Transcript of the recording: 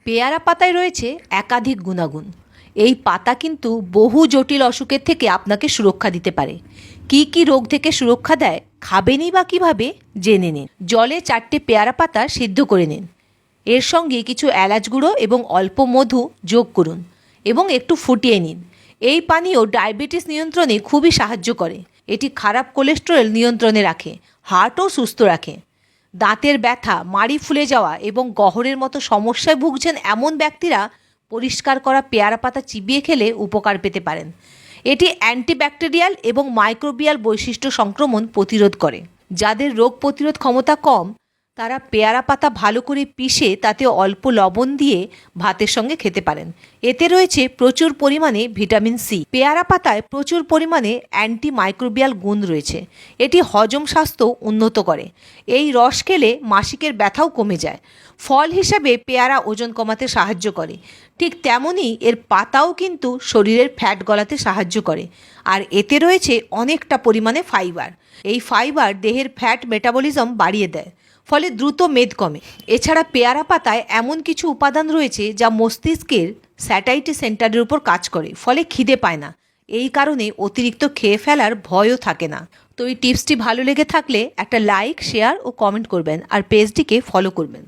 পেয়ারা পাতায় রয়েছে একাধিক গুণাগুণ। এই পাতা কিন্তু বহু জটিল অসুখের থেকে আপনাকে সুরক্ষা দিতে পারে। কি কি রোগ থেকে সুরক্ষা দেয়, খাবেনই বা কীভাবে, জেনে নিন। জলে 4টে পেয়ারা পাতা সিদ্ধ করে নিন। এর সঙ্গে কিছু এলাচ গুঁড়ো এবং অল্প মধু যোগ করুন এবং একটু ফুটিয়ে নিন। এই পানীয় ডায়াবেটিস নিয়ন্ত্রণে খুবই সাহায্য করে। এটি খারাপ কোলেস্টেরল নিয়ন্ত্রণে রাখে, হার্টও সুস্থ রাখে। দাঁতের ব্যথা, মাড়ি ফুলে যাওয়া এবং গহরের মতো সমস্যায় ভুগছেন এমন ব্যক্তিরা পরিষ্কার করা পেয়ারা পাতা চিবিয়ে খেলে উপকার পেতে পারেন। এটি অ্যান্টিব্যাকটেরিয়াল এবং মাইক্রোবিয়াল বৈশিষ্ট্য সংক্রমণ প্রতিরোধ করে। যাদের রোগ প্রতিরোধ ক্ষমতা কম, তারা পেয়ারা পাতা ভালো করে পিষে তাতে অল্প লবণ দিয়ে ভাতের সঙ্গে খেতে পারেন। এতে রয়েছে প্রচুর পরিমাণে ভিটামিন সি। পেয়ারা পাতায় প্রচুর পরিমাণে অ্যান্টিমাইক্রোবিয়াল গুণ রয়েছে। এটি হজম স্বাস্থ্য উন্নত করে। এই রস খেলে মাসিকের ব্যথাও কমে যায়। ফল হিসাবে পেয়ারা ওজন কমাতে সাহায্য করে। ঠিক তেমনই এর পাতাও কিন্তু শরীরের ফ্যাট গলাতে সাহায্য করে। আর এতে রয়েছে অনেকটা পরিমাণে ফাইবার। এই ফাইবার দেহের ফ্যাট মেটাবলিজম বাড়িয়ে দেয়, ফলে দ্রুত মেদ কমে। এছাড়া পেয়ারা পাতায় এমন কিছু উপাদান রয়েছে যা মস্তিষ্কের স্যাটাইটি সেন্টারের উপর কাজ করে, ফলে খিদে পায় না। এই কারণে অতিরিক্ত খেয়ে ফেলার ভয়ও থাকে না। তো এই টিপসটি ভালো লেগে থাকলে একটা লাইক, শেয়ার ও কমেন্ট করবেন আর পেজটিকে ফলো করবেন।